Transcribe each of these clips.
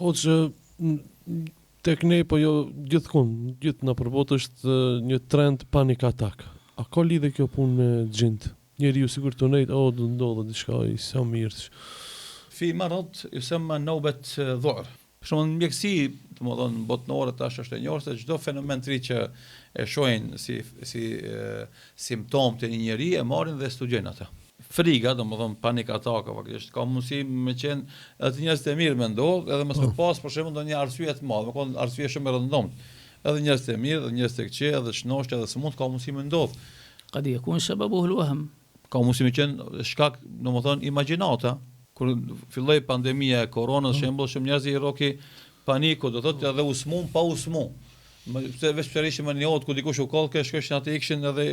Hoxha, tek ne po jo gjithkund, gjithë në përbot është një trend panic attack. A ka lidhe kjo punë me xhint? Njeriu sikur të nejt, do ndodhë diçka i sa mirë. في مرض يسمى نوبة ذعر. Shumë në mjekësi, domethënë botërore tash është e njohur se çdo fenomen të ri që e shohin si simptom të një njeriu e marrin dhe studiojnë atë. Friga, domethënë panik ataka, faktikisht ka mundësi me qenë edhe të njerëz të mirë mendoj, edhe mos me pas për shembull ndonjë arsye të madhe, me arsye shumë e rëndomtë. Edhe njerëz të mirë, edhe njerëz të këqij, edhe shnoshtë, edhe smut ka mundësi me ndodh. قد يكون سببه الوهم. Ka mundësi me qenë shkak, domethënë imagjinata. Kur filloi pandemia e koronës, shembull, shumë njerëz i roki paniku, do thotë edhe usmun pa usmun. Pse veçanërisht më njohët ku dikush u koll, ke shkojnë atë ikshin edhe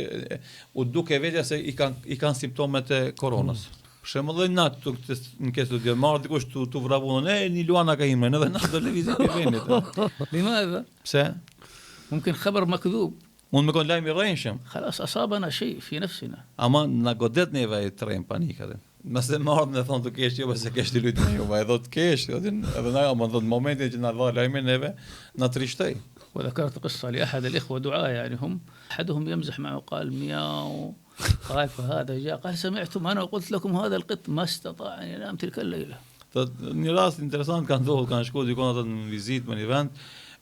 u duke vetja se i kanë simptomet e koronës. Për shembull, natë në këtë studio marr dikush tu vrapun, një Luana ka himën, edhe na televizit e venit. لماذا؟ Pse? ممكن خبر مكذوب. Mund me kon lajm i rrënshëm. خلاص أصابنا شيء في نفسنا. Ama na godet neve e trem panikën. Nëse marrën dhe thonë të kesh jo, se kesh të lutem ju, ai do të kesh, edhe na ama në momentin që na dha lajmin neve na trishtoi. وذكرت قصة لأحد الإخوة دعاء يعني هم أحدهم يمزح معه قال مياو قال فهذا جاء قال سمعتم أنا قلت لكم هذا القط ما استطاع أن ينام تلك الليلة. Një rast interesant kanë shkuar dikon atë në vizitë në një vend,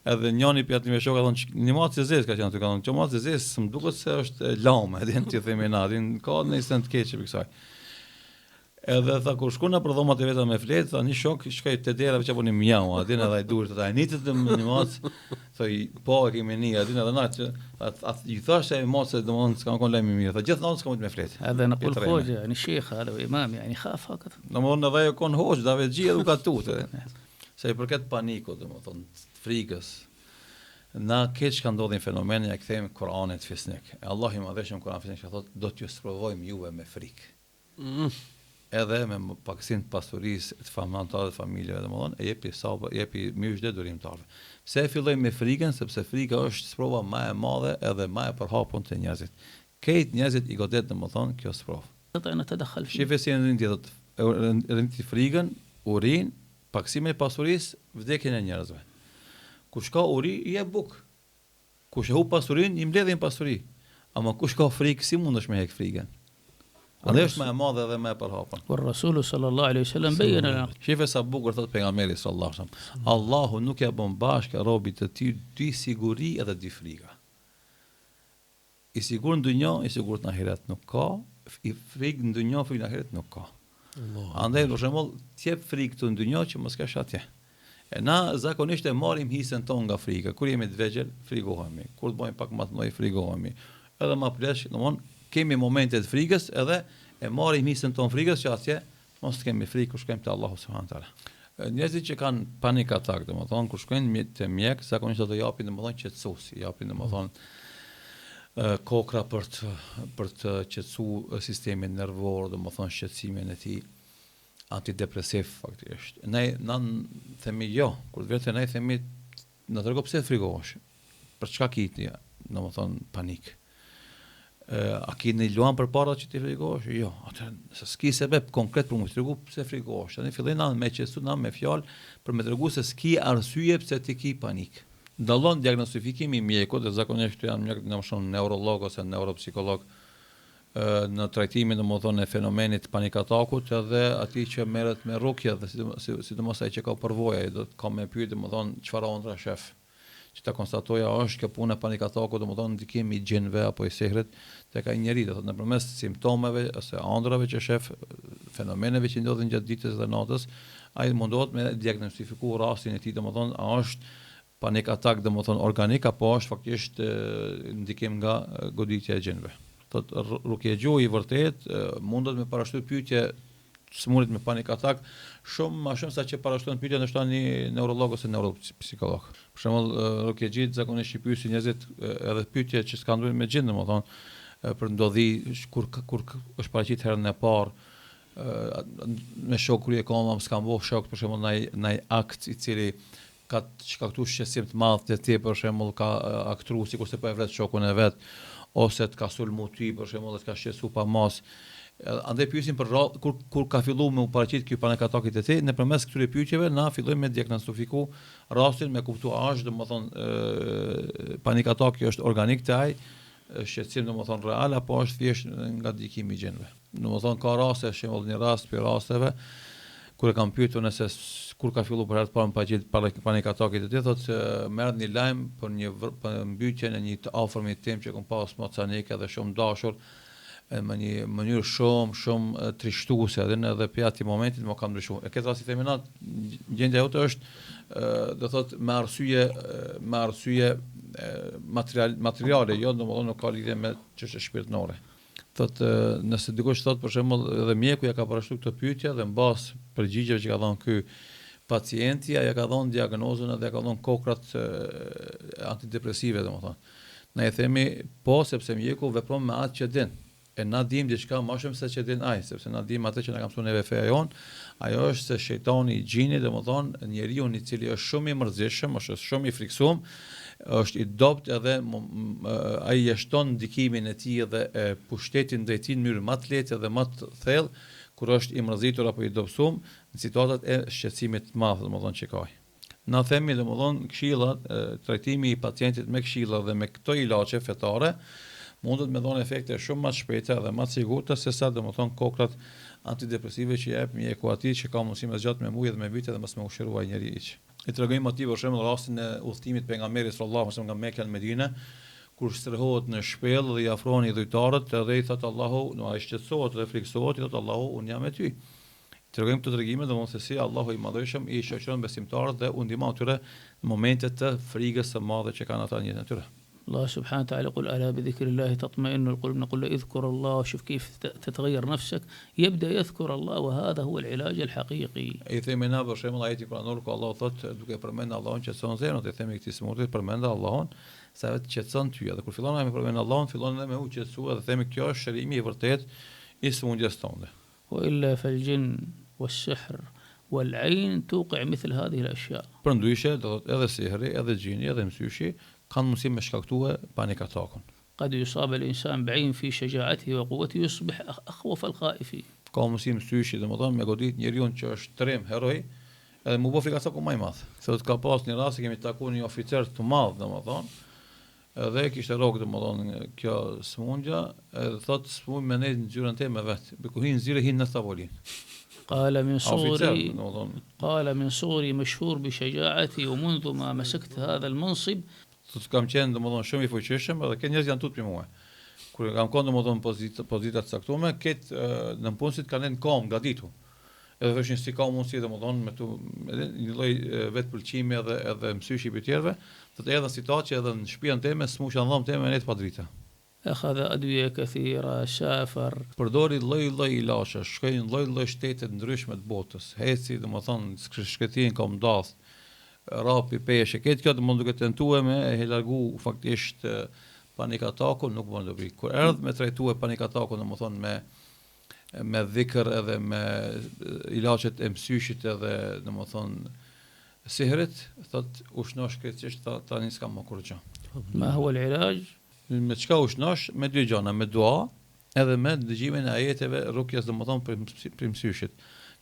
edhe njëri pjatë me shokë thonë një matë zezë ka qenë aty kanë thonë matë zezë më duket se është lamë, edhe ti themi natin ka një sent të keq për kësaj. Edhe tha kur shkon në për dhomat e veta me fletë, tha një shok shkoi te dera që puni mjau, aty edhe ai duhet ata nitet në matë, thoi po e kemi një aty edhe natë atë i thashë ai mos se domon s'ka kon lajm mirë, tha gjithmonë s'ka me fletë. هذا نقول خوجة يعني شيخ هذا إمام يعني خاف هكذا. Domon edhe ajo kon hoxh dave xhi edhe u ka tutë. Se i përket panikut, domethënë frikës. Na keq ka ndodhin fenomene, ja kthejmë Kur'anit fisnik. Allah i madhëshëm Kur'an fisnik ka thotë do t'ju sprovojmë juve me frikë. Edhe me paksin pasurisë të familjarëve, familjeve, domethënë jepi myshdë durimtarve. Pse e filloj me frikën? Sepse frika është sprova më e madhe edhe më e përhapur te njerëzit. Këtë njerëzit i godet domethënë kjo sprovë. Shifë si rëndit frikën, urin, paksime pasurisë, vdekjen e njerëzve. Kush ka uri i e buk. Kush e hu pasurin i mbledhin pasuri. Ama kush ka frikë si mundesh me hek frikën? Andaj është më e madhe dhe më e përhapur. والرسول صلى الله عليه وسلم بين لنا. Shifë sa bukur thot pejgamberi sallallahu alaihi wasallam. Allahu nuk ja bën bashkë robit të tij dy siguri edhe dy frika. I sigurt në dunjë, i sigurt në ahiret nuk ka, i frikë në dunjë, frikë në ahiret nuk ka. Andaj për shembull, t'jep frikë të në dunjë që mos kesh atje. E na zakonisht e marrim hisën tonë nga frika. Kur jemi të vegjël, frikohemi. Kur të bëjmë pak më të mëdhenj, frikohemi. Edhe më plesh, domthon, kemi momente të frikës edhe e marrim hisën tonë frikës që atje mos të kemi frikë kur shkojmë te Allahu subhanahu wa taala. Njerëzit që kanë panik atak, domthon, kur shkojnë te mjek, zakonisht do të japin domthon qetësues, japin domthon kokra për të qetësuar sistemin nervor, domthon shqetësimin e tij. Antidepresiv faktikisht. Ne themi jo, kur vetë ne themi na tregon pse frikohesh. Për çka kiti, domethën panik. A keni luan përpara që ti frikohesh? Jo, atë se s'ki sebeb konkret për më tregu pse frikohesh. Ne fillojnë me qesu me fjalë për më tregu se s'ki arsye pse ti ke panik. Dallon diagnostifikimi i mjekut, dhe zakonisht janë mjek më shumë neurolog ose neuropsikolog në trajtimin domethënë e fenomenit panikatakut edhe atij që merret me rukje dhe sidomos ai që ka përvojë do të ka me pyet domethënë çfarë ëndra shef që ta konstatoja është kjo punë e panikatakut domethënë ndikimi i gjinëve apo i sehrit tek ai njeriu do thotë nëpërmes simptomeve ose ëndrave që shef fenomeneve që ndodhin gjatë ditës dhe natës ai mundohet me diagnostifikuar rastin e tij domethënë a është panikatak domethënë organik apo është faktikisht ndikim nga goditja e gjinëve. Thot rukjegju i vërtet mundet me parashtyp pyetje smunit me panik atak shumë më shumë sa që parashton pyetje ndoshta një neurolog ose neuropsikolog. Për shembull rukjegjit zakonisht i pyesin njerëzit edhe pyetje që s'kan ndodhur me gjin domethënë për ndodhi kur është paraqit herën e parë me shok kur e kam s'kam bëu shok për shembull ndaj akt i cili ka shkaktuar shqetësim të madh te ti për shembull ka aktruar sikur se po e vret shokun e vet ose të ka sulmu ty për shembull të ka shqetësuar pa mos Andaj pyesin për kur ka filluar me u paraqit ky panikatakit e tij, nëpërmes këtyre pyetjeve na fillojmë me diagnostifiku rastin, me kuptuar a është domethënë panikataki është organik te ai, shqetësim domethënë real apo është thjesht nga ndikimi i gjenëve. Domethënë ka raste, shembull një rast për rasteve kur e kam pyetur nëse kur ka filluar për herë të parë me paraqit panikatakit e tij, thotë merret një lajm për mbytjen e një të afërmit tim që kam pas mocanike dhe shumë dashur, me një mënyrë shumë trishtuese, edhe për atë momentit më ka ndryshuar. E këtë rasti theminat, gjendja jote është do thotë me arsye materiale, jo domethënë nuk ka lidhje me çështje shpirtërore. Thotë nëse dikush thotë për shembull edhe mjeku ja ka parashtuar këtë pyetje dhe mbas përgjigjeve që ka dhënë ky pacienti, ja ka dhënë diagnozën dhe ja ka dhënë kokrat antidepresive domethënë. Ne i themi po sepse mjeku vepron me atë që din. E na dim diçka më shumë se që din ai, sepse na dim atë që na ka mësuar neve feja jon, ajo është se shejtani i gjinit, domethënë njeriu i cili është shumë i mërzitshëm, është shumë i friksuar, është i dobët edhe ai jeshton ndikimin e tij dhe pushtetin ndaj tij në mënyrë më të lehtë dhe më të thellë kur është i mërzitur apo i dobësuar në situatat e shqetësimit të madh, domethënë që ka. Na themi domethënë këshillat, trajtimi i pacientit me këshilla dhe me këto ilaçe fetare mundet me dhënë efekte shumë më të shpejta dhe më të sigurta se sa domethënë kokrat antidepresive që jep mjeku atij që ka mundësi me zgjat me muaj dhe me vite dhe mos me ushqeruaj njeriu. I tregoj motiv për shembull rastin e udhëtimit pejgamberit sallallahu alajhi wasallam nga Mekka në Medinë, kur strehohet në shpellë dhe i afrohen i dhujtarët dhe i thotë Allahu, no ai shqetësohet dhe friksohet, i thotë Allahu, unë jam me ty. Tregojmë këto tregime domosdoshmë se si Allahu i Madhëshëm i shoqëron besimtarët dhe u ndihmon atyre në momente të frikës së madhe që kanë ata në jetën e tyre. الله سبحانه وتعالى يقول ألا بذكر الله تطمئن القلوب، نقول له اذكر الله، شوف كيف تتغير نفسك، يبدأ يذكر الله وهذا هو العلاج الحقيقي. I themi na për shembull ajeti kuranor ku Allahu thotë duke përmendur Allahun që son zemrën, i themi këtij smurtit përmend Allahun, sa vetë qetson ty, dhe kur fillon me përmend Allahun, fillon edhe me u qetësua dhe themi kjo është shërimi i vërtet i smundjes tonë. وإلا فالجن والسحر والعين توقع مثل هذه الأشياء. Përndryshe do thotë edhe sihri, edhe gjini, edhe mësyshi kanë mundësi me shkaktue panikatakun. قد يصاب الإنسان بعين في شجاعته وقوته يصبح أخوف الخائفين. Ka mundësi mësyshi domethënë me godit njeriu që është trim heroj, edhe më bë frikataku më i madh. Thotë ka pas një rast që kemi takuar një oficer të madh domethënë, edhe kishte rrok domethënë kjo smundja, edhe thotë smuj me ne ngjyrën time vet. Kur hin ngjyrë hin në tavolinë. قال من صغري مشهور بشجاعتي ومنذ ما مسكت هذا المنصب. Thotë kam qenë domethënë shumë i fuqishëm edhe këtë njerëz janë tutje mua. Kur kam qenë domethënë pozita të caktuar, këtë në punësit kanë në kom gatitur. Edhe thoshin si ka mundësi domethënë me tu një lloj vetë pëlqimi edhe mësyshi i tjerëve, thotë edhe situatë që edhe në shtëpinë time smusha dhëm time ne të padrita. أخذ أدوية كثيرة، سافر. Përdori lloj ilaçe, shkoi në lloj shtete të ndryshme të botës. Heci domethënë shkretin ka mdath, rapi peshë, këtë kjo domethënë duke tentuar me e largu faktisht panikatakun, nuk mund të bëj. Kur erdh me trajtue panikatakun domethënë me dhikr edhe me ilaçet e mësyshit edhe domethënë sihrit, thotë ushnosh krejtësisht tani s'kam më kurrë. ما هو العلاج؟ Me çka ushnosh? Me dy gjëra, me dua edhe me dëgjimin e ajeteve rukjes domethënë për mësyshit.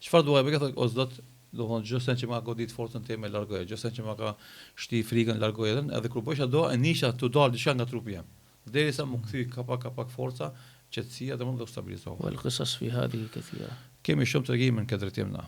Çfarë dua bëj? Thotë o Zot, domethënë çdo sen që ma godit forcën time largoj, çdo sen që ma ka shti frikën largoj edhe kur bëj ato e nisha të dal diçka nga trupi jam. Derisa më kthy kapak forca, qetësia domethënë do stabilizohet. والقصص في هذه كثيرة. Kemi shumë tregime në këtë drejtim na.